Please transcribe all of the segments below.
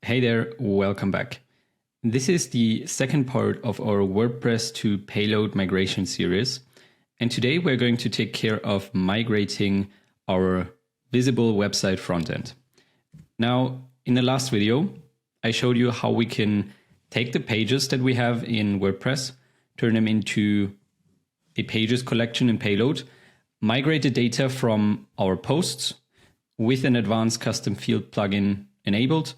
Hey there, welcome back. This is the second part of our WordPress to Payload migration series. And today we're going to take care of migrating our visible website frontend. Now, in the last video, I showed you how we can take the pages that we have in WordPress, turn them into a pages collection in Payload, migrate the data from our posts with an advanced custom field plugin enabled.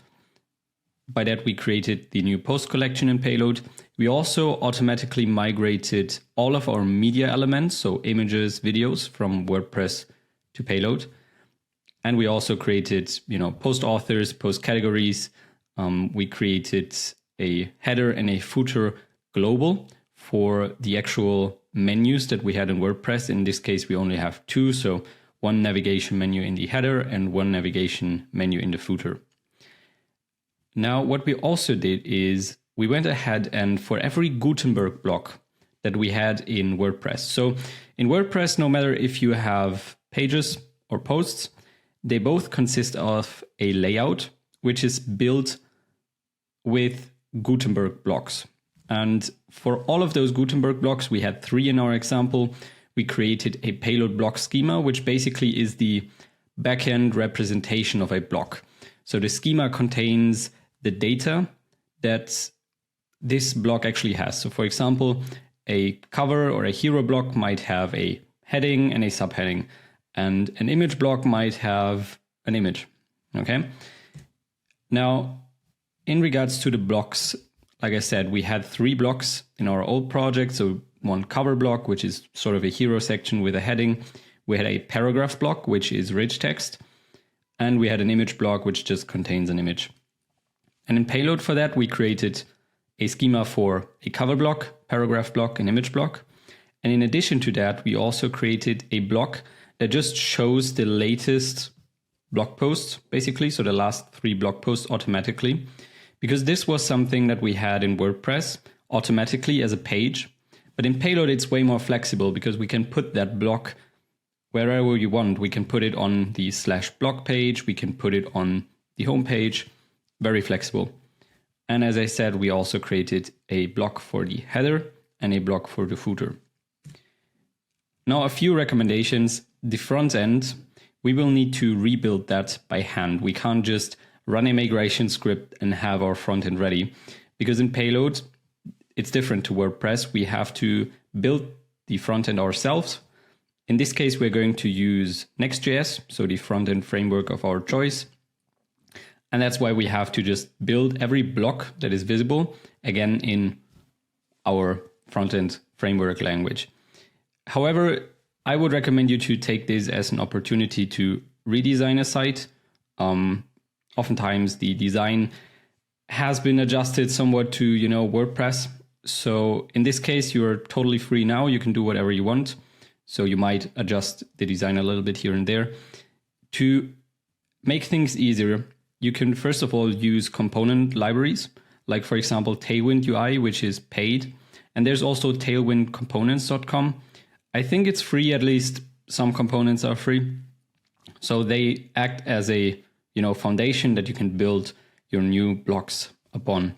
By that, we created the new post collection in Payload. We also automatically migrated all of our media elements, so images, videos, from WordPress to Payload. And we also created, post authors, post categories. We created a header and a footer global for the actual menus that we had in WordPress. In this case, we only have two, so one navigation menu in the header and one navigation menu in the footer. Now, what we also did is we went ahead and for every Gutenberg block that we had in WordPress. So in WordPress, no matter if you have pages or posts, they both consist of a layout, which is built with Gutenberg blocks. And for all of those Gutenberg blocks, we had 3 in our example. We created a payload block schema, which basically is the backend representation of a block. So the schema contains the data that this block actually has. So for example, a cover or a hero block might have a heading and a subheading, and an image block might have an image. Okay. Now, in regards to the blocks, like I said, we had 3 blocks in our old project. So one cover block, which is sort of a hero section with a heading. We had a paragraph block, which is rich text. And we had an image block, which just contains an image. And in Payload for that, we created a schema for a cover block, paragraph block, and image block. And in addition to that, we also created a block that just shows the latest blog posts, basically. So the last 3 blog posts automatically, because this was something that we had in WordPress automatically as a page. But in Payload, it's way more flexible because we can put that block wherever you want. We can put it on the /blog page. We can put it on the home page. Very flexible. And as I said, we also created a block for the header and a block for the footer. Now, a few recommendations. The front end, we will need to rebuild that by hand. We can't just run a migration script and have our front end ready, because in Payload, it's different to WordPress. We have to build the front end ourselves. In this case, we're going to use Next.js, so the front end framework of our choice. And that's why we have to just build every block that is visible, again, in our front-end framework language. However, I would recommend you to take this as an opportunity to redesign a site. Oftentimes, the design has been adjusted somewhat to, WordPress. So in this case, you're totally free now. You can do whatever you want. So you might adjust the design a little bit here and there. To make things easier, you can first of all use component libraries, like for example, Tailwind UI, which is paid. And there's also tailwindcomponents.com. I think it's free, at least some components are free. So they act as a foundation that you can build your new blocks upon.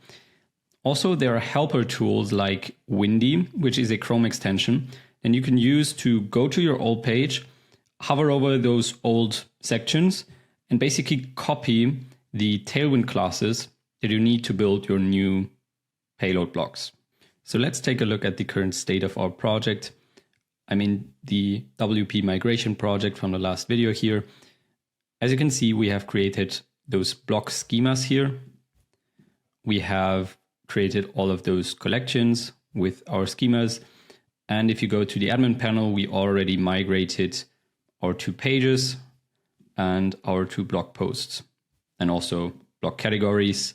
Also, there are helper tools like Windy, which is a Chrome extension, and you can use to go to your old page, hover over those old sections, and basically copy the Tailwind classes that you need to build your new Payload blocks. So let's take a look at the current state of our project. I'm in the WP migration project from the last video here. As you can see, we have created those block schemas here. We have created all of those collections with our schemas. And if you go to the admin panel, we already migrated our 2 pages and our 2 blog posts, and also blog categories.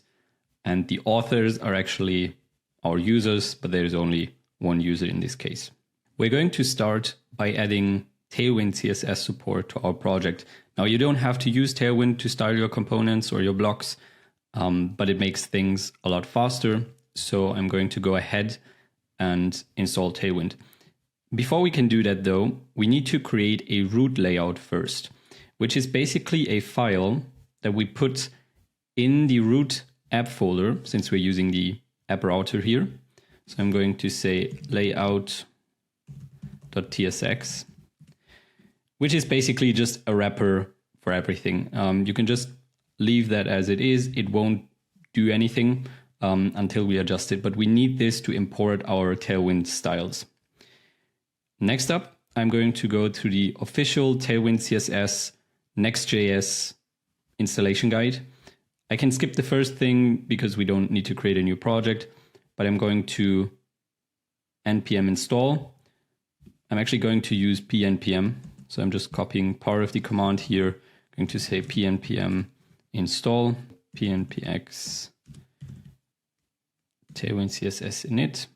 And the authors are actually our users, but there is only one user in this case. We're going to start by adding Tailwind CSS support to our project. Now, you don't have to use Tailwind to style your components or your blocks, but it makes things a lot faster. So I'm going to go ahead and install Tailwind. Before we can do that though, we need to create a root layout first, which is basically a file that we put in the root app folder, since we're using the app router here. So I'm going to say layout.tsx, which is basically just a wrapper for everything. You can just leave that as it is. It won't do anything until we adjust it, but we need this to import our Tailwind styles. Next up, I'm going to go to the official Tailwind CSS Next.js installation guide. I can skip the first thing because we don't need to create a new project, but I'm going to npm install. I'm actually going to use pnpm. So I'm just copying part of the command here. I'm going to say pnpm install pnpx Tailwind CSS init.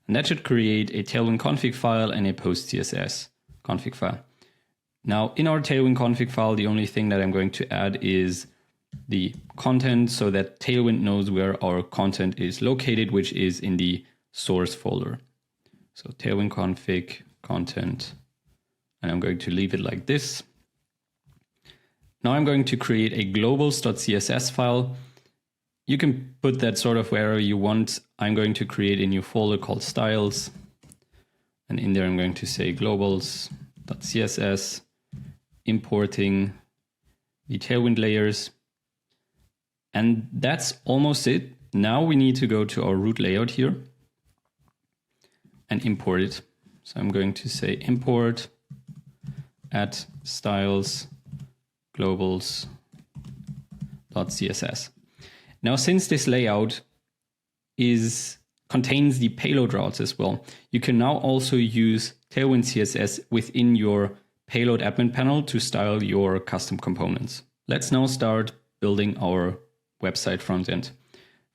And that should create a Tailwind config file and a post CSS config file. Now in our Tailwind config file, the only thing that I'm going to add is the content so that Tailwind knows where our content is located, which is in the source folder. So Tailwind config content, and I'm going to leave it like this. Now I'm going to create a globals.css file. You can put that sort of wherever you want. I'm going to create a new folder called styles. And in there, I'm going to say globals.css, importing the Tailwind layers. And that's almost it. Now we need to go to our root layout here and import it. So I'm going to say import at styles globals.css. Now, since this layout contains the payload routes as well, you can now also use Tailwind CSS within your payload admin panel to style your custom components. Let's now start building our website frontend.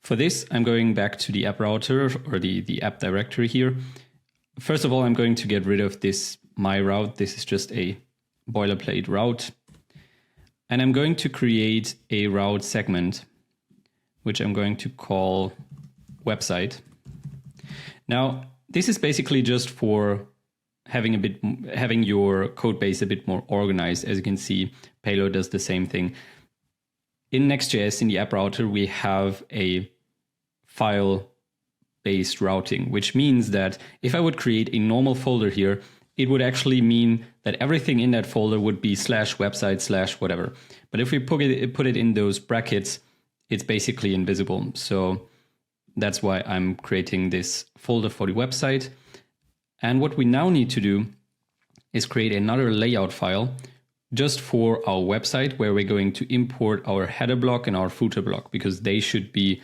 For this, I'm going back to the app router or the app directory here. First of all, I'm going to get rid of this my route. This is just a boilerplate route. And I'm going to create a route segment, which I'm going to call website. Now, this is basically just for having your code base a bit more organized. As you can see, Payload does the same thing. In Next.js, in the app router, we have a file-based routing, which means that if I would create a normal folder here, it would actually mean that everything in that folder would be /website/ whatever. But if we put it in those brackets, it's basically invisible. So that's why I'm creating this folder for the website. And what we now need to do is create another layout file just for our website, where we're going to import our header block and our footer block, because they should be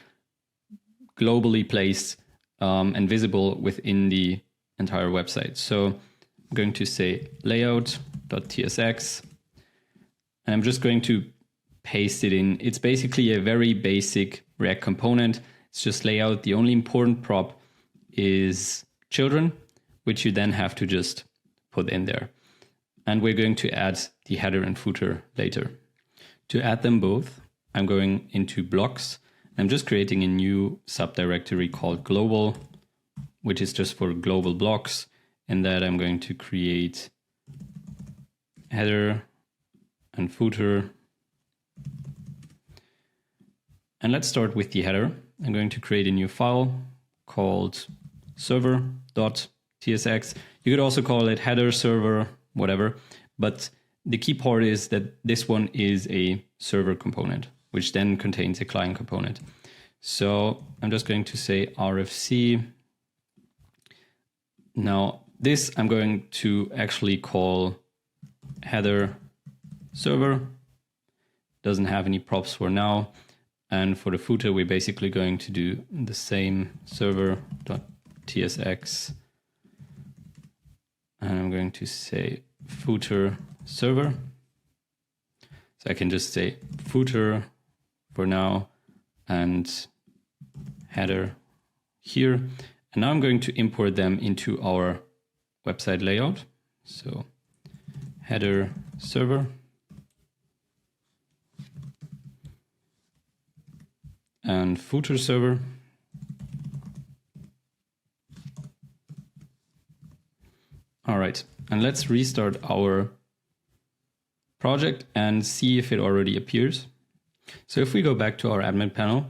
globally placed and visible within the entire website. So I'm going to say layout.tsx, and I'm just going to paste it in. It's basically a very basic React component. It's just layout. The only important prop is children, which you then have to just put in there. And we're going to add the header and footer later. To add them both, I'm going into blocks. I'm just creating a new subdirectory called global, which is just for global blocks. In that, I'm going to create header and footer. And let's start with the header. I'm going to create a new file called server.tsx. You could also call it header server, whatever. But the key part is that this one is a server component, which then contains a client component. So I'm just going to say RFC. Now this I'm going to actually call header server. Doesn't have any props for now. And for the footer, we're basically going to do the same server.tsx. And I'm going to say footer server. So I can just say footer for now and header here. And now I'm going to import them into our website layout. So header server. And footer server. All right, and let's restart our project and see if it already appears. So if we go back to our admin panel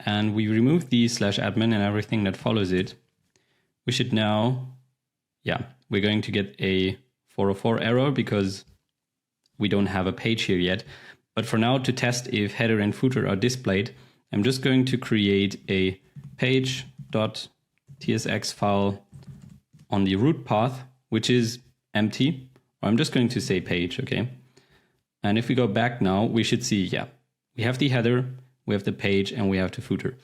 and we remove the /admin and everything that follows it, we should now, we're going to get a 404 error because we don't have a page here yet. But for now, to test if header and footer are displayed, I'm just going to create a page.tsx file on the root path, which is empty. Or I'm just going to say page, okay? And if we go back now, we should see, we have the header, we have the page, and we have the footer.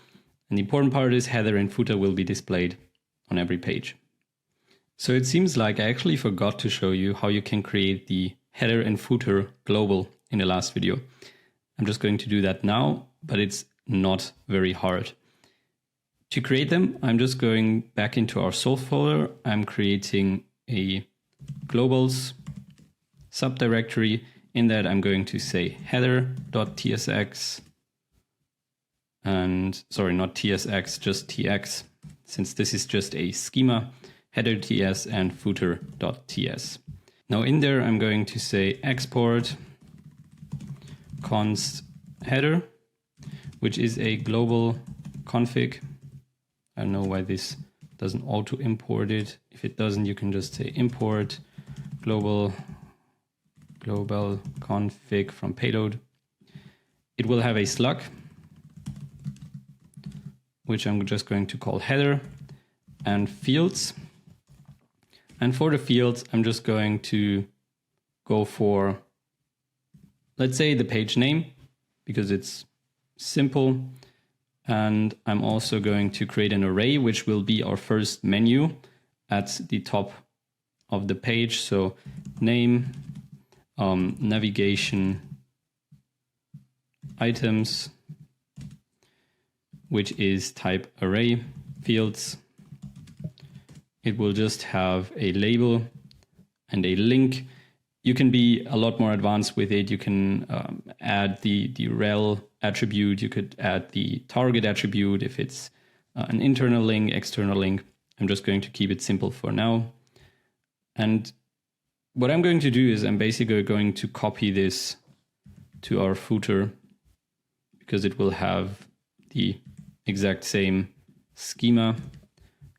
And the important part is header and footer will be displayed on every page. So it seems like I actually forgot to show you how you can create the header and footer global in the last video. I'm just going to do that now, but it's not very hard. To create them, I'm just going back into our source folder. I'm creating a globals subdirectory. In that, I'm going to say header.tsx and sorry, not tsx, just tx, since this is just a schema, header.ts and footer.ts. Now in there, I'm going to say export const header, which is a global config. I don't know why this doesn't auto import it. If it doesn't, you can just say import global config from payload. It will have a slug, which I'm just going to call header, and fields. And for the fields, I'm just going to go for, let's say, the page name, because it's simple. And I'm also going to create an array, which will be our first menu at the top of the page. So name, navigation, items, which is type array, fields. It will just have a label and a link. You can be a lot more advanced with it. You can add the rel attribute. You could add the target attribute if it's an internal link, external link. I'm just going to keep it simple for now. And what I'm going to do is I'm basically going to copy this to our footer because it will have the exact same schema.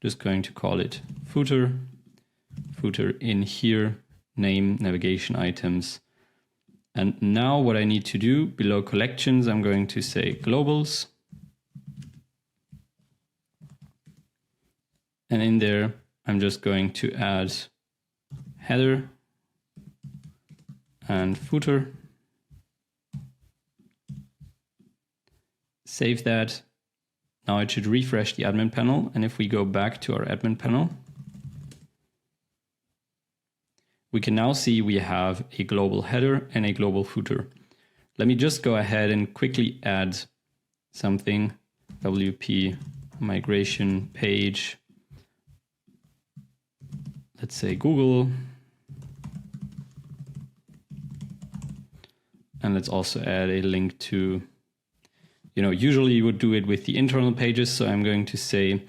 Just going to call it footer in here, name, navigation, items. And now what I need to do below collections, I'm going to say globals. And in there, I'm just going to add header and footer. Save that. Now it should refresh the admin panel. And if we go back to our admin panel, we can now see we have a global header and a global footer. Let me just go ahead and quickly add something. WP migration page. Let's say Google. And let's also add a link to, usually you would do it with the internal pages. So I'm going to say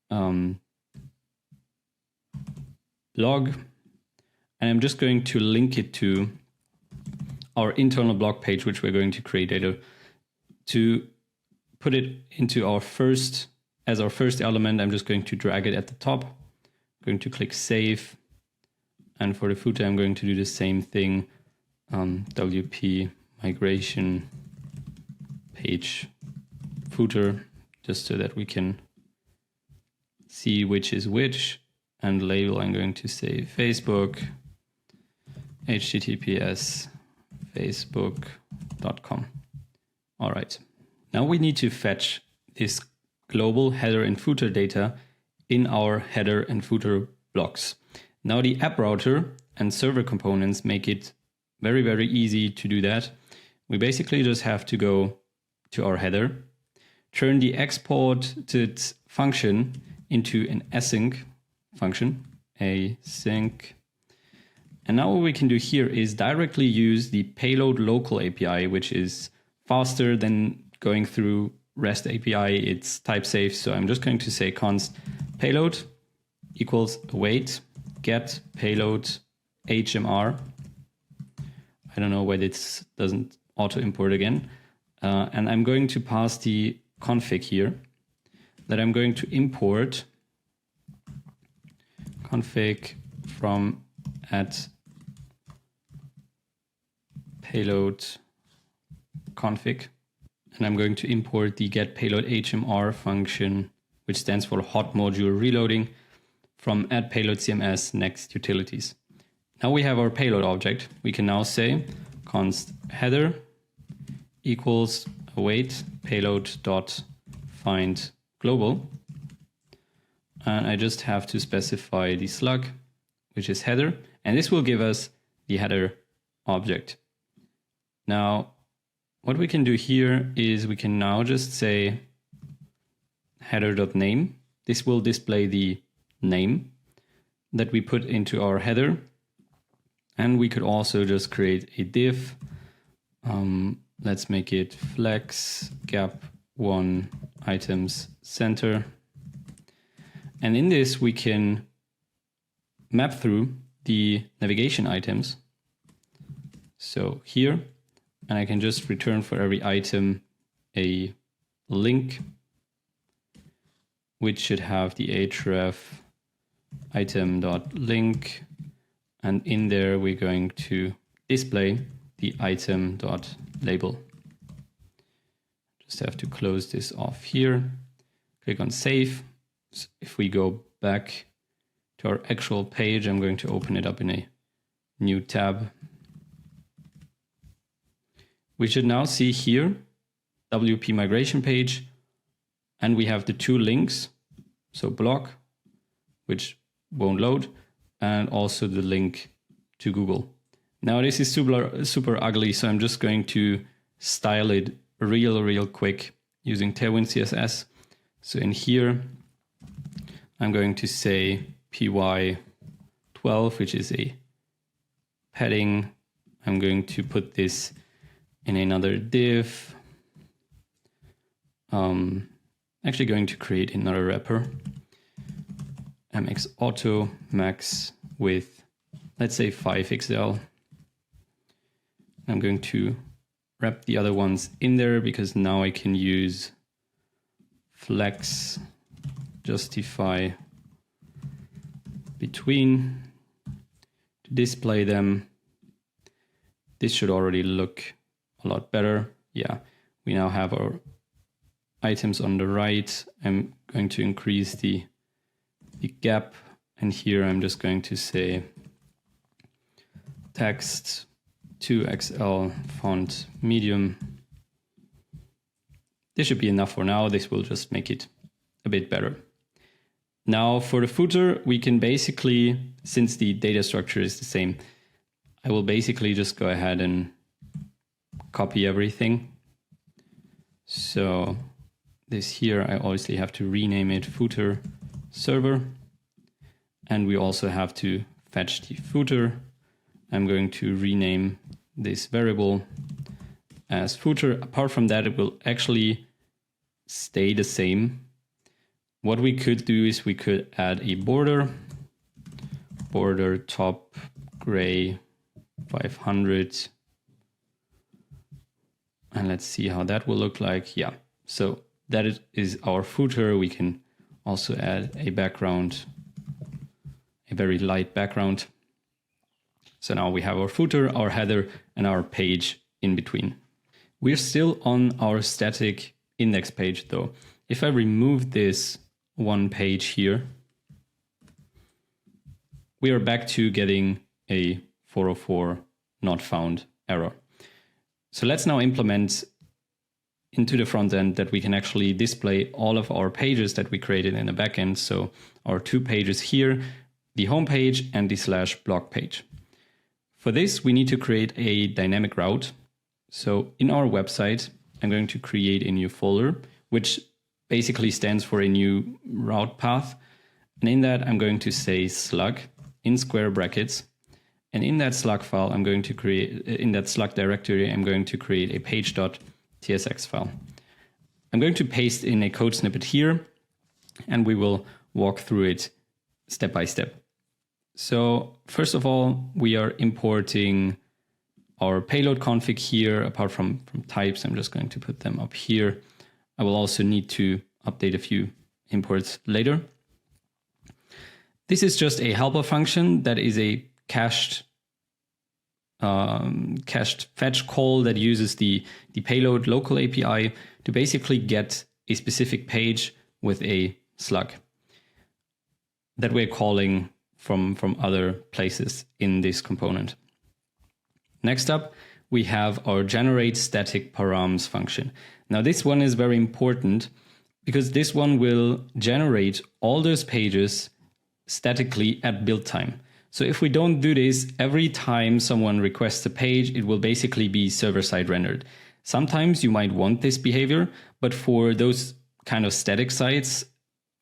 blog, and I'm just going to link it to our internal blog page, which we're going to create later. To put it into our first element, I'm just going to drag it at the top. I'm going to click save. And for the footer, I'm going to do the same thing. WP migration page footer, just so that we can see which is which. And label, I'm going to say Facebook, https facebook.com. All right. Now we need to fetch this global header and footer data in our header and footer blocks. Now the app router and server components make it very, very easy to do that. We basically just have to go to our header, turn the exported function into an async function, async. And now what we can do here is directly use the payload local API, which is faster than going through REST API. It's type safe. So I'm just going to say const payload equals await get payload HMR. I don't know why this doesn't auto import again. And I'm going to pass the config here that I'm going to import config from at payload config. And I'm going to import the get payload HMR function, which stands for hot module reloading, from add payload CMS next utilities. Now we have our payload object. We can now say const header equals await payload dot find global. And I just have to specify the slug, which is header, and this will give us the header object. Now, what we can do here is we can now just say header.name. This will display the name that we put into our header. And we could also just create a div. Let's make it flex gap 1 items center. And in this, we can map through the navigation items. So here, and I can just return for every item a link, which should have the href item.link. And in there, we're going to display the item.label. Just have to close this off here. Click on save. So if we go back to our actual page, I'm going to open it up in a new tab. We should now see here WP migration page, and we have the 2 links. So blog, which won't load, and also the link to Google. Now this is super ugly, so I'm just going to style it real quick using Tailwind CSS. So in here, I'm going to say py12, which is a padding. I'm going to put this in another div. Actually going to create another wrapper. MX auto max with, let's say 5XL. I'm going to wrap the other ones in there because now I can use flex justify between to display them. This should already look a lot better. Yeah, we now have our items on the right. I'm going to increase the gap, and here I'm just going to say text 2XL font medium. This should be enough for now. This will just make it a bit better. Now for the footer, we can basically, since the data structure is the same, I will basically just go ahead and copy everything. So this here, I obviously have to rename it footer server. And we also have to fetch the footer. I'm going to rename this variable as footer. Apart from that, it will actually stay the same. What we could do is we could add a border top gray 500. And let's see how that will look like. Yeah, so that is our footer. We can also add a background, a very light background. So now we have our footer, our header, and our page in between. We're still on our static index page though. If I remove this one page here, we are back to getting a 404 not found error. So let's now implement into the front end that we can actually display all of our pages that we created in the backend. So our 2 pages here, the home page and the /blog page. For this, we need to create a dynamic route. So in our website, I'm going to create a new folder, which basically stands for a new route path. And in that, I'm going to say slug in square brackets. And in that slug file, I'm going to create, in that slug directory, I'm going to create a page.tsx file. I'm going to paste in a code snippet here, and we will walk through it step by step. So first of all, we are importing our payload config here, apart from types. I'm just going to put them up here. I will also need to update a few imports later. This is just a helper function that is a cached fetch call that uses the payload local API to basically get a specific page with a slug that we're calling from other places in this component. Next up, we have our generate static params function. Now this one is very important because this one will generate all those pages statically at build time. So if we don't do this, every time someone requests a page, it will basically be server-side rendered. Sometimes you might want this behavior, but for those kind of static sites,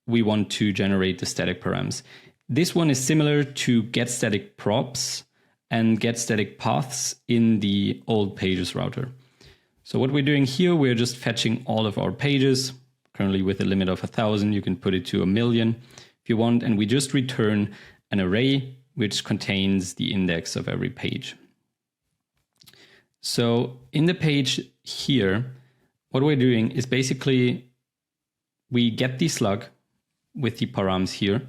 we want to generate the static params. This one is similar to get static props and get static paths in the old pages router. So what we're doing here, we're just fetching all of our pages, currently with a limit of 1,000. You can put it to 1,000,000 if you want, and we just return an array which contains the index of every page. So in the page here, what we're doing is basically we get the slug with the params here,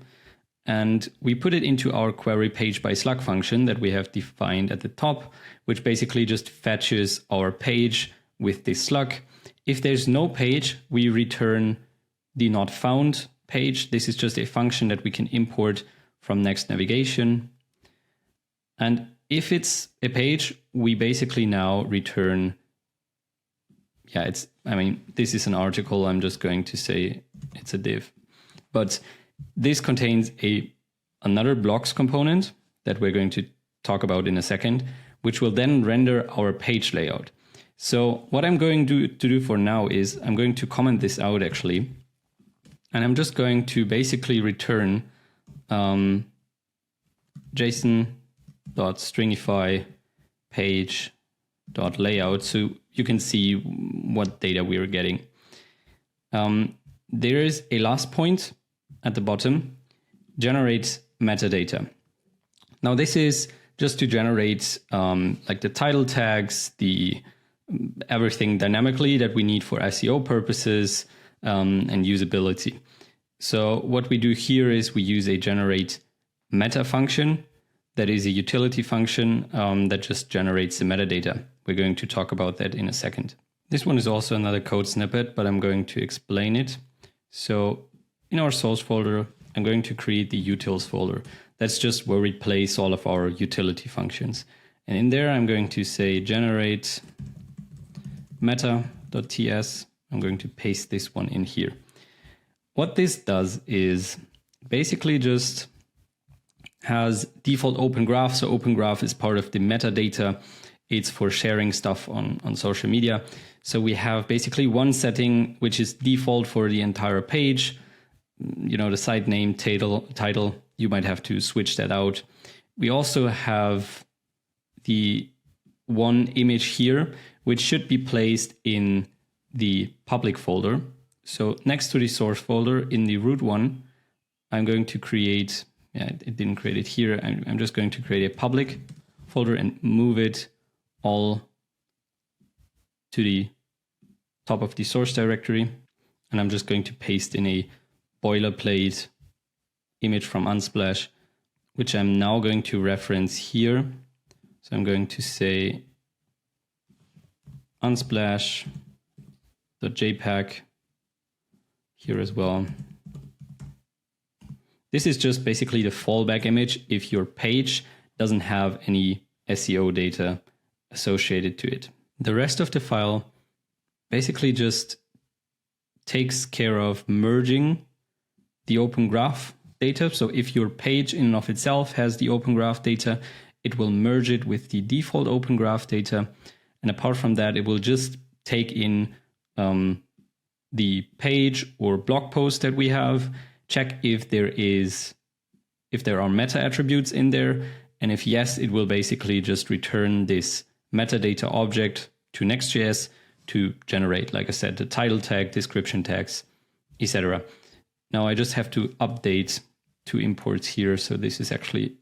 and we put it into our query page by slug function that we have defined at the top, which basically just fetches our page with this slug. If there's no page, we return the not found page. This is just a function that we can import from Next navigation. And if it's a page, we basically now return, this is an article. I'm just going to say it's a div. But this contains another blocks component that we're going to talk about in a second, which will then render our page layout. So what I'm going to do for now is I'm going to comment this out actually. And I'm just going to basically return JSON.stringify page.layout so you can see what data we are getting. There is a last point at the bottom, generate metadata. Now this is just to generate like the title tags, everything dynamically that we need for SEO purposes and usability. So what we do here is we use a generate meta function that is a utility function that just generates the metadata. We're going to talk about that in a second. This one is also another code snippet, but I'm going to explain it. So in our source folder, I'm going to create the utils folder. That's just where we place all of our utility functions. And in there, I'm going to say generate meta.ts. I'm going to paste this one in here. What this does is basically just has default open graph. So open graph is part of the metadata. It's for sharing stuff on social media. So we have basically one setting, which is default for the entire page. You know, the site name, title, you might have to switch that out. We also have the one image here, which should be placed in the public folder. So next to the source folder in the root one, I'm going to create, it didn't create it here. I'm just going to create a public folder and move it all to the top of the source directory. And I'm just going to paste in a boilerplate image from Unsplash, which I'm now going to reference here. So I'm going to say unsplash.jpg here as well. This is just basically the fallback image if your page doesn't have any SEO data associated to it. The rest of the file basically just takes care of merging the open graph data. So if your page in and of itself has the open graph data, it will merge it with the default open graph data. And apart from that, it will just take in the page or blog post that we have, check if there are meta attributes in there. And if yes, it will basically just return this metadata object to Next.js to generate, like I said, the title tag, description tags, etc. Now I just have to update two imports here. So this is actually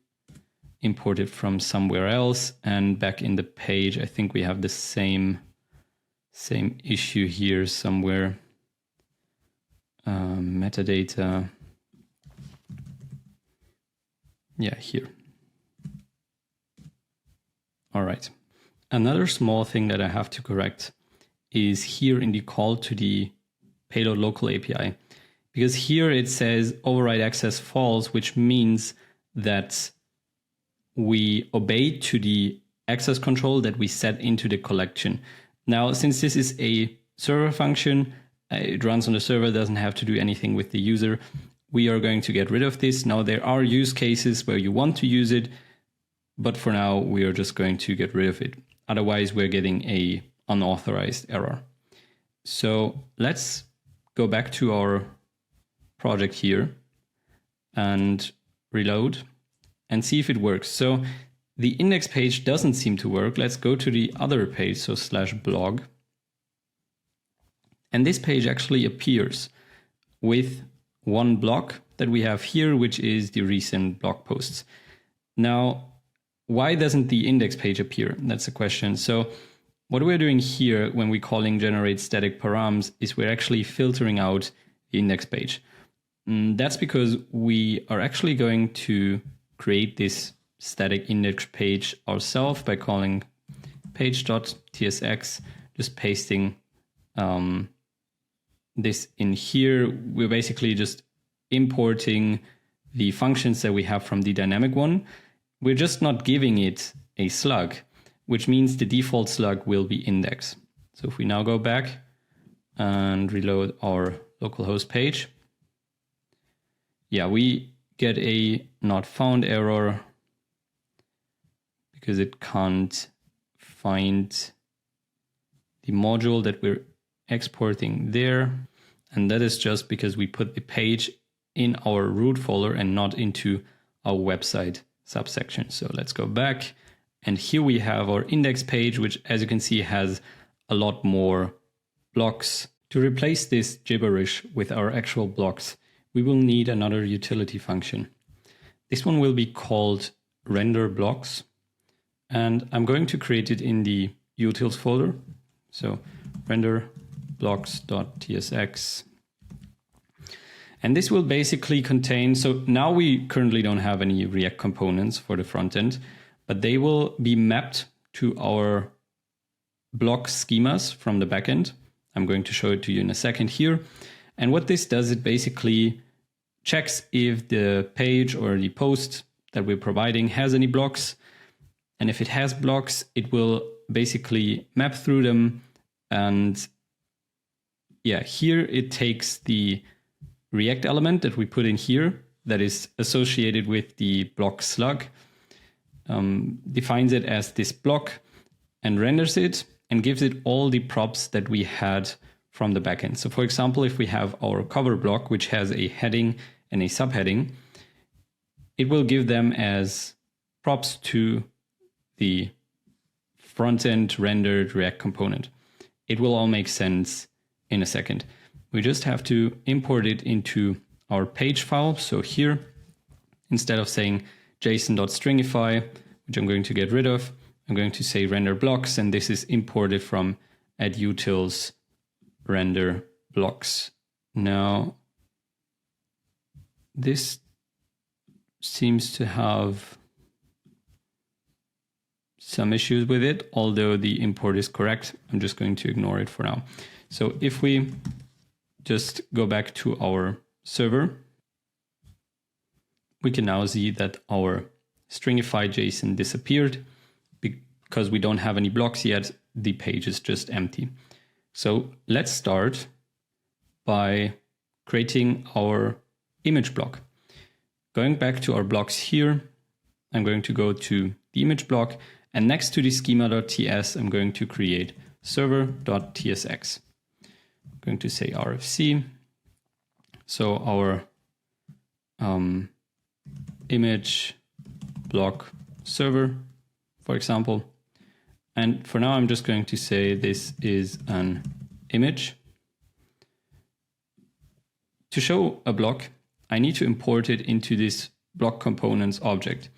imported from somewhere else. And back in the page, I think we have the same issue here somewhere. Metadata. Yeah, here. All right. Another small thing that I have to correct is here in the call to the Payload local API, because here it says override access false, which means that we obey to the access control that we set into the collection. Now, since this is a server function, it runs on the server, doesn't have to do anything with the user, we are going to get rid of this. Now, there are use cases where you want to use it, but for now, we are just going to get rid of it. Otherwise, we're getting a unauthorized error. So let's go back to our project here and reload and see if it works. So the index page doesn't seem to work. Let's go to the other page, so /blog. And this page actually appears with one block that we have here, which is the recent blog posts. Now, why doesn't the index page appear? That's a question. So what we're doing here when we're calling generate static params is we're actually filtering out the index page. That's because we are actually going to create this static index page ourselves by calling page.tsx, just pasting this in here. We're basically just importing the functions that we have from the dynamic one. We're just not giving it a slug, which means the default slug will be index. So if we now go back and reload our localhost page, yeah, we get a not found error because it can't find the module that we're exporting there. And that is just because we put the page in our root folder and not into our website subsection. So let's go back. And here we have our index page, which, as you can see, has a lot more blocks. To replace this gibberish with our actual blocks, we will need another utility function. This one will be called render blocks. And I'm going to create it in the utils folder. So render blocks.tsx. And this will basically contain, so now we currently don't have any React components for the front end, but they will be mapped to our block schemas from the backend. I'm going to show it to you in a second here. And what this does, it basically checks if the page or the post that we're providing has any blocks. And if it has blocks, it will basically map through them. And yeah, here it takes the React element that we put in here that is associated with the block slug, defines it as this block and renders it and gives it all the props that we had from the backend. So for example, if we have our cover block, which has a heading and a subheading, it will give them as props to the front-end rendered React component. It will all make sense in a second. We just have to import it into our page file. So here, instead of saying json.stringify, which I'm going to get rid of, I'm going to say render blocks, and this is imported from @utils render blocks. Now, this seems to have some issues with it, although the import is correct. I'm just going to ignore it for now. So if we just go back to our server, we can now see that our stringify JSON disappeared because we don't have any blocks yet. The page is just empty. So let's start by creating our image block. Going back to our blocks here, I'm going to go to the image block, and next to the schema.ts, I'm going to create server.tsx. I'm going to say RFC. So our image block server, for example. And for now, I'm just going to say this is an image. To show a block, I need to import it into this block components object.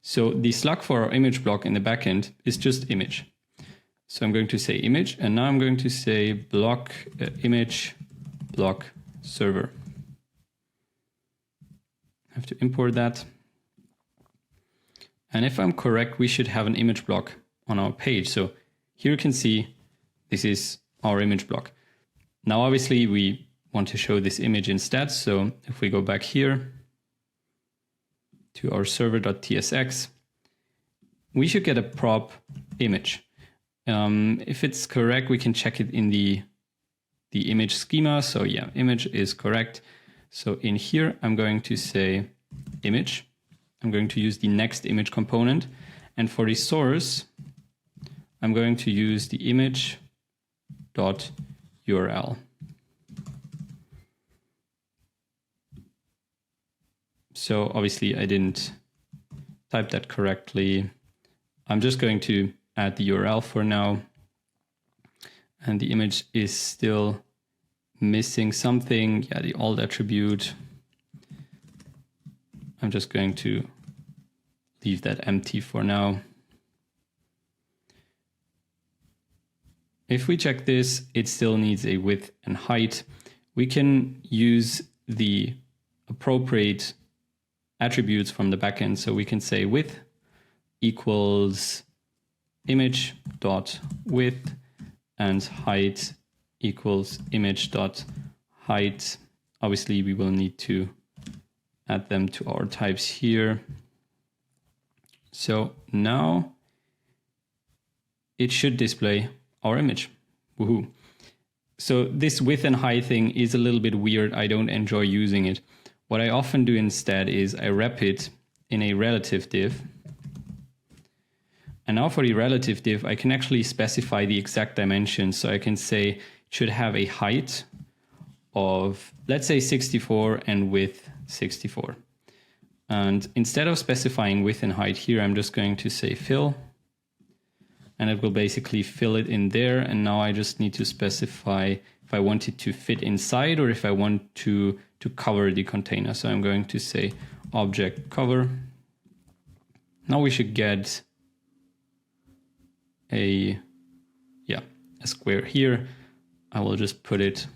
So the slug for our image block in the backend is just image. So I'm going to say image, and now I'm going to say block image block server. I have to import that. And if I'm correct, we should have an image block on our page. So here you can see this is our image block. Now, obviously, we want to show this image instead. So if we go back here to our server.tsx, we should get a prop image. If it's correct, we can check it in the image schema. So yeah, image is correct. So in here, I'm going to say image. I'm going to use the next image component. And for the source, I'm going to use the image.url. So obviously I didn't type that correctly. I'm just going to add the URL for now. And the image is still missing something. Yeah, the alt attribute. I'm just going to leave that empty for now. If we check this, it still needs a width and height. We can use the appropriate attributes from the backend. So we can say width equals image.width and height equals image.height. Obviously, we will need to add them to our types here. So now it should display our image. Woohoo. So this width and height thing is a little bit weird. I don't enjoy using it. What I often do instead is I wrap it in a relative div. And now for the relative div, I can actually specify the exact dimensions. So I can say it should have a height of, let's say 64 and width 64. And instead of specifying width and height here, I'm just going to say fill. And it will basically fill it in there. And now I just need to specify if I want it to fit inside or if I want to cover the container. So I'm going to say object cover. Now we should get a square here. I will just put it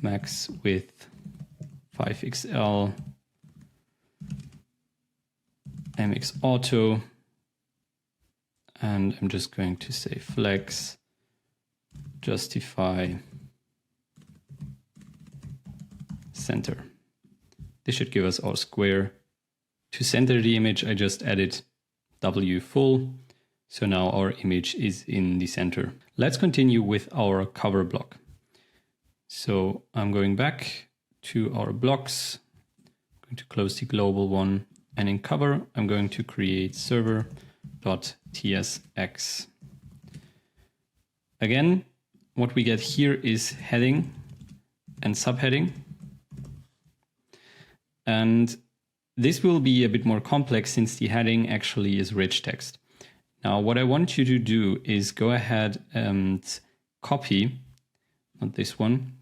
max width 5XL MX auto. And I'm just going to say flex justify center. This should give us our square. To center the image, I just added W full. So now our image is in the center. Let's continue with our cover block. So I'm going back to our blocks. I'm going to close the global one. And in cover, I'm going to create server.tsx. Again, what we get here is heading and subheading. And this will be a bit more complex since the heading actually is rich text. Now, what I want you to do is go ahead and copy, not this one,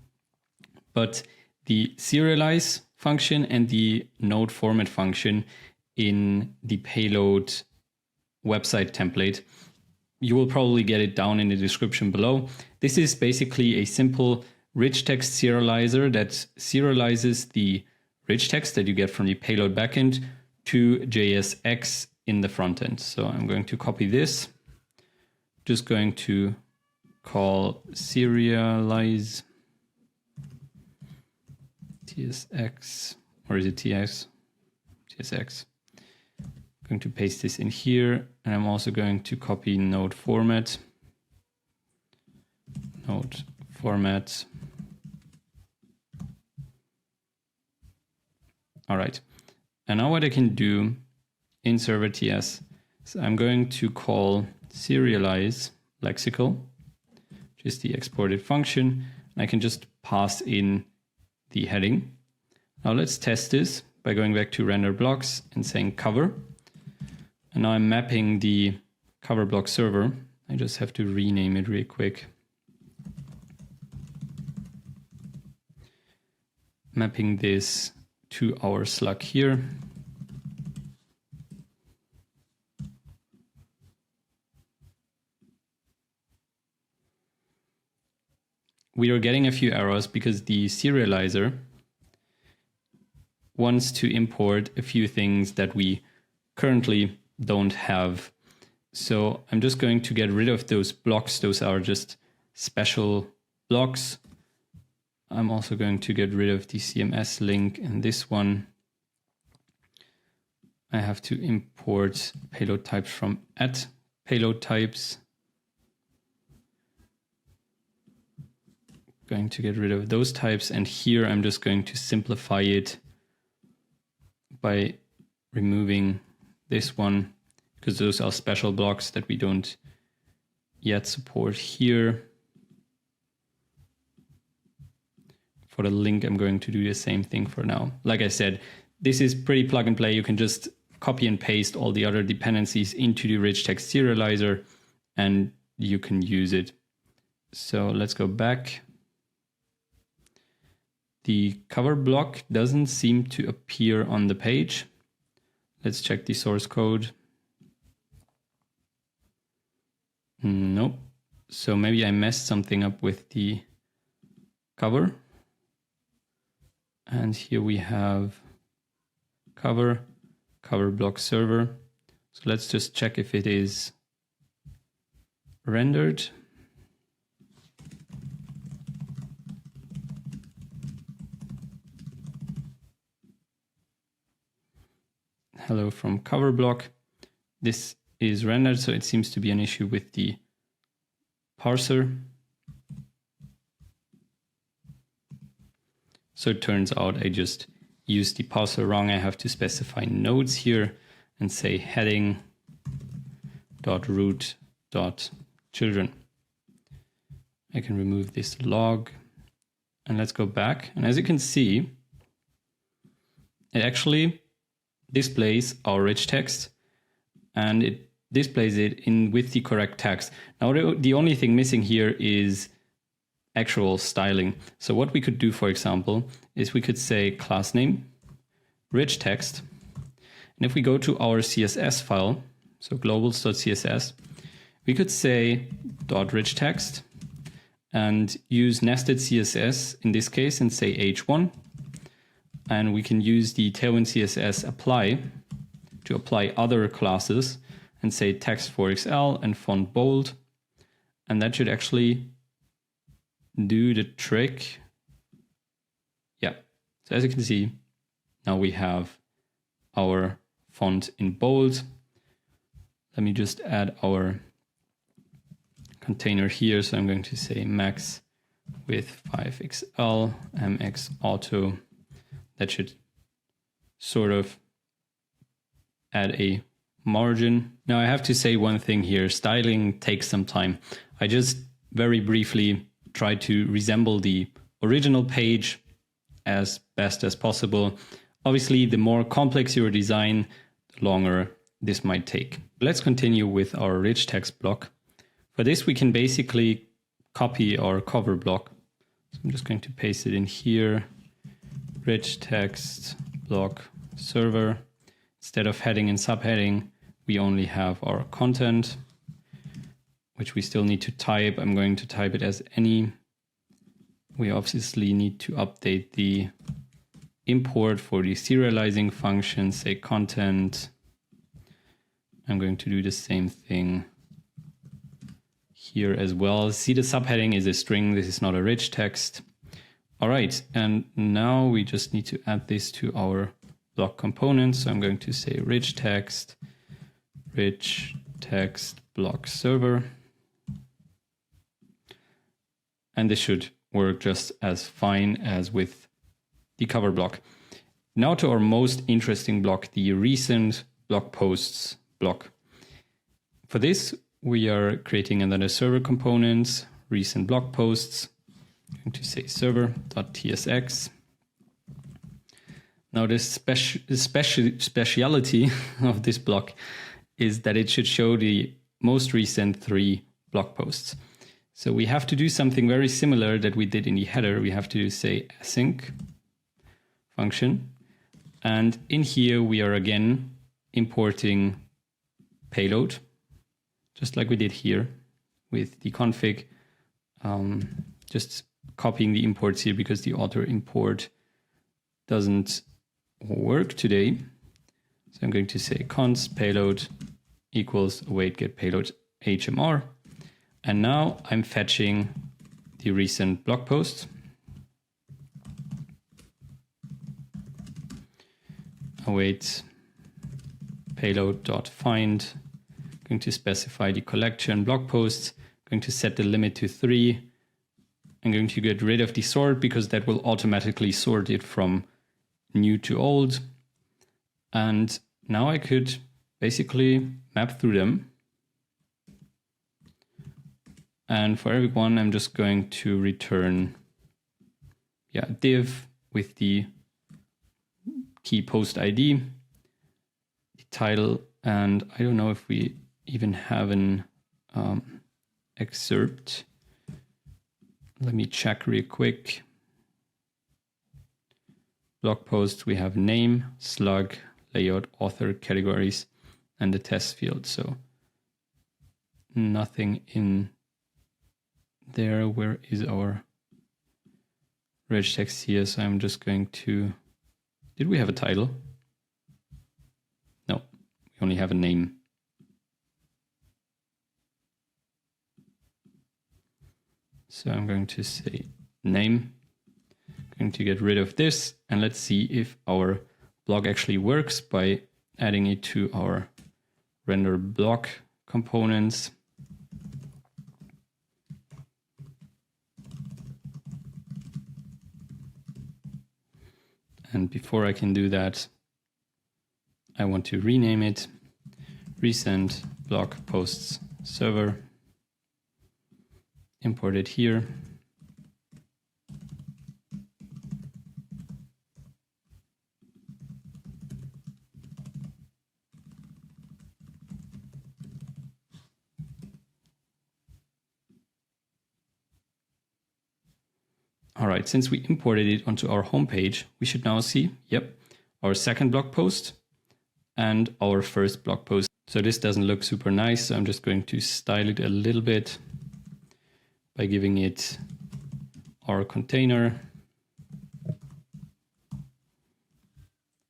but the serialize function and the node format function in the payload website template. You will probably get it down in the description below. This is basically a simple rich text serializer that serializes the rich text that you get from the payload backend to JSX in the front end. So I'm going to copy this, just going to call serialize TSX, or is it TX? TSX. I'm going to paste this in here, and I'm also going to copy node format. Node format. All right. And now what I can do in server TS, so I'm going to call serialize lexical, which is the exported function. And I can just pass in the heading. Now let's test this by going back to render blocks and saying cover. And now I'm mapping the cover block server. I just have to rename it real quick. Mapping this to our slug here. we are getting a few errors because the serializer wants to import a few things that we currently don't have. So I'm just going to get rid of those blocks. Those are just special blocks. I'm also going to get rid of the CMS link and this one. I have to import payload types from @payload types. Going to get rid of those types, and here I'm just going to simplify it by removing this one, because those are special blocks that we don't yet support here. For the link, I'm going to do the same thing for now. Like I said, this is pretty plug and play. You can just copy and paste all the other dependencies into the rich text serializer and you can use it. So let's go back. The cover block doesn't seem to appear on the page. Let's check the source code. Nope. So maybe I messed something up with the cover. And here we have cover block server. So let's just check if it is rendered. Hello from cover block. This is rendered, so it seems to be an issue with the parser. So it turns out I just used the parser wrong. I have to specify nodes here and say heading.root.children. I can remove this log and let's go back. And as you can see, it actually displays our rich text and it displays it in with the correct text. Now the only thing missing here is actual styling. So what we could do, for example, is we could say class name, rich text. And if we go to our CSS file, so globals.css, we could say .rich text and use nested CSS in this case and say h1. And we can use the Tailwind CSS apply to apply other classes and say text 4XL and font bold. And that should actually do the trick. Yeah, so as you can see, now we have our font in bold. Let me just add our container here. So I'm going to say max with 5XL, MX auto. That should sort of add a margin. Now I have to say one thing here, styling takes some time. I just very briefly try to resemble the original page as best as possible. Obviously, the more complex your design, the longer this might take. Let's continue with our rich text block. For this, we can basically copy our cover block. So I'm just going to paste it in here. Rich text block server. Instead of heading and subheading, we only have our content, which we still need to type. I'm going to type it as any. We obviously need to update the import for the serializing function, say content. I'm going to do the same thing here as well. See, the subheading is a string. This is not a rich text. All right, and now we just need to add this to our block component. So I'm going to say rich text block server. And this should work just as fine as with the cover block. Now to our most interesting block, the recent blog posts block. For this, we are creating another server component, recent blog posts. I'm going to say server.tsx. Now the speciality of this block is that it should show the most recent 3 blog posts. So we have to do something very similar that we did in the header. We have to say async function. And in here, we are again importing payload, just like we did here with the config. Just copying the imports here because the author import doesn't work today. So I'm going to say const payload equals await get payload HMR. And now I'm fetching the recent blog post. Await payload.find. Going to specify the collection blog posts. Going to set the limit to 3. I'm going to get rid of the sort because that will automatically sort it from new to old. And now I could basically map through them. And for every one, I'm just going to return a div with the key post ID, the title, and I don't know if we even have an excerpt. Let me check real quick. Blog post, we have name, slug, layout, author, categories, and the test field. So nothing in there. Where is our reg text here? So I'm just going to, did we have a title? No, we only have a name. So I'm going to say name. I'm going to get rid of this, and let's see if our blog actually works by adding it to our render blog components. And before I can do that, I want to rename it recent blog posts server. Import it here. All right, since we imported it onto our homepage, we should now see, our second blog post and our first blog post. So this doesn't look super nice, so I'm just going to style it a little bit by giving it our container.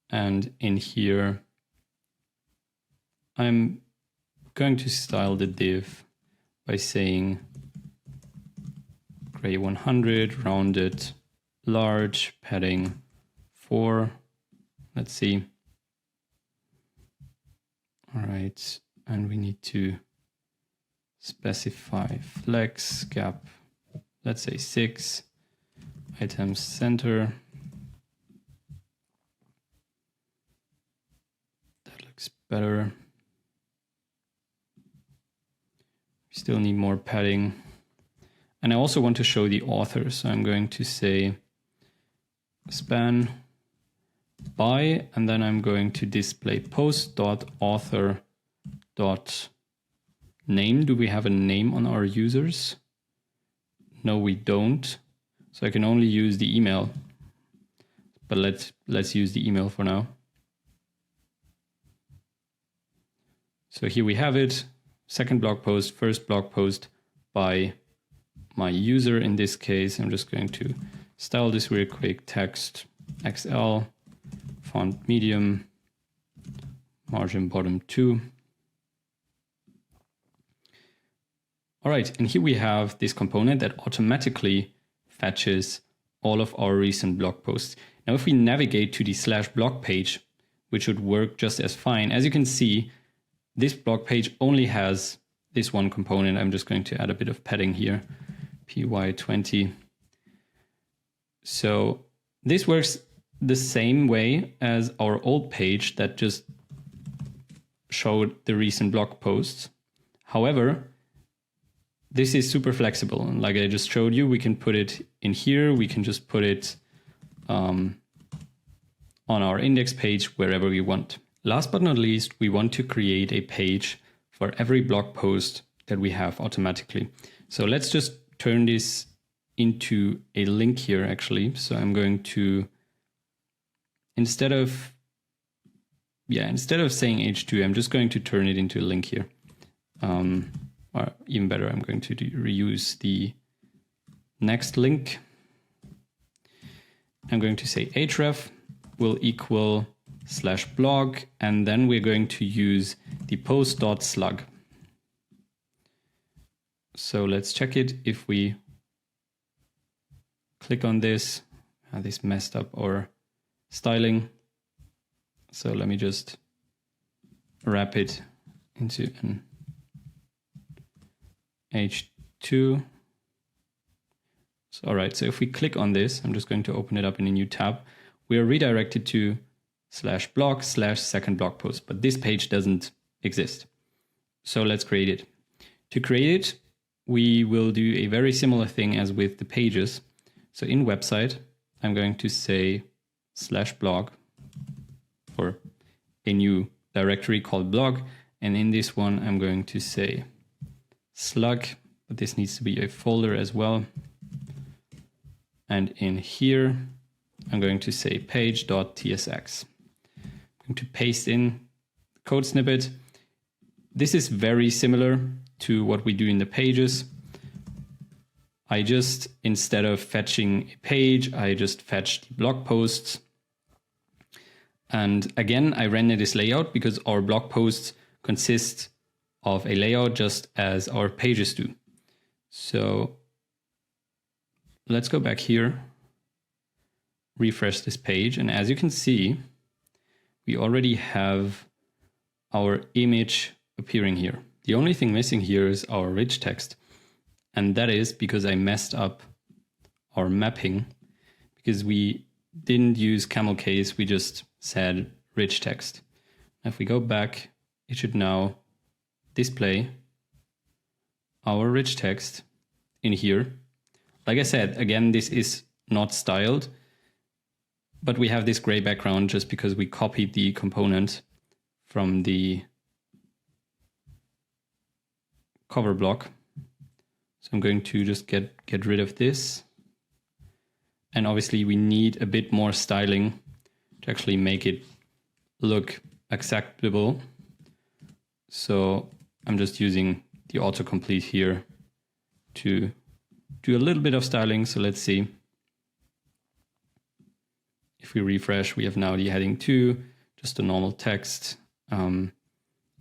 And in here, I'm going to style the div by saying gray 100, rounded, large, padding 4. Let's see. All right, and we need to specify flex gap, let's say 6, items center. That looks better. We still need more padding. And I also want to show the author, so I'm going to say span by, and then I'm going to display post.author.name. Do we have a name on our users? No, we don't. So I can only use the email, but let's use the email for now. So here we have it. Second blog post, first blog post by my user. In this case, I'm just going to style this real quick. Text XL, font medium, margin bottom 2. All right, and here we have this component that automatically fetches all of our recent blog posts. Now, if we navigate to the /blog page, which would work just as fine, as you can see, this blog page only has this one component. I'm just going to add a bit of padding here, py20. So this works the same way as our old page that just showed the recent blog posts. However, this is super flexible. And like I just showed you, we can put it in here. We can just put it on our index page wherever we want. Last but not least, we want to create a page for every blog post that we have automatically. So let's just turn this into a link here, actually. So I'm going to, instead of saying H2, I'm just going to turn it into a link here. Or even better, I'm going to reuse the next link. I'm going to say href will equal /blog, and then we're going to use the post.slug. So let's check it. If we click on this, this messed up our styling. So let me just wrap it into an H2. So, all right, so if we click on this, I'm just going to open it up in a new tab. We are redirected to /blog/second blog post, but this page doesn't exist. So let's create it. To create it, we will do a very similar thing as with the pages. So in website, I'm going to say /blog for a new directory called blog. And in this one, I'm going to say slug, but this needs to be a folder as well. And in here, I'm going to say page.tsx. I'm going to paste in the code snippet. This is very similar to what we do in the pages. I just, instead of fetching a page, I just fetch the blog posts. And again, I render this layout because our blog posts consist of a layout just as our pages do. So let's go back here, refresh this page. And as you can see, we already have our image appearing here. The only thing missing here is our rich text. And that is because I messed up our mapping, because we didn't use camel case, we just said rich text. If we go back, it should now display our rich text in here. Like I said, again, this is not styled, but we have this gray background just because we copied the component from the cover block. So I'm going to just get rid of this. And obviously we need a bit more styling to actually make it look acceptable. So I'm just using the autocomplete here to do a little bit of styling. So let's see. If we refresh, we have now the heading 2, just a normal text.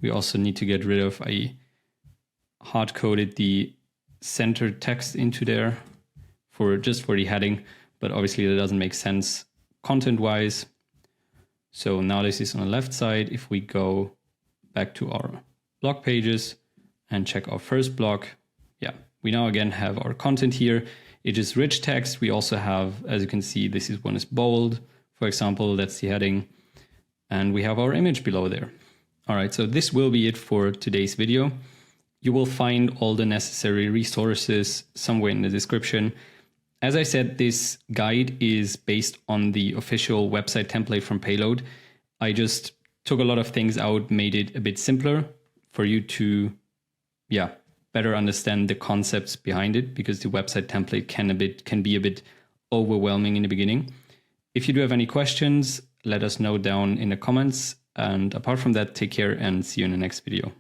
We also need to get rid of, I hard-coded the center text into there just for the heading, but obviously that doesn't make sense content-wise. So now this is on the left side. If we go back to our blog pages and check our first blog, yeah, we now again have our content here. It is rich text. We also have, as you can see, this one is bold, for example, that's the heading. And we have our image below there. All right, so this will be it for today's video. You will find all the necessary resources somewhere in the description. As I said, this guide is based on the official website template from Payload. I just took a lot of things out, made it a bit simpler for you to, better understand the concepts behind it, because the website template can be a bit overwhelming in the beginning. If you do have any questions, let us know down in the comments. And apart from that, take care and see you in the next video.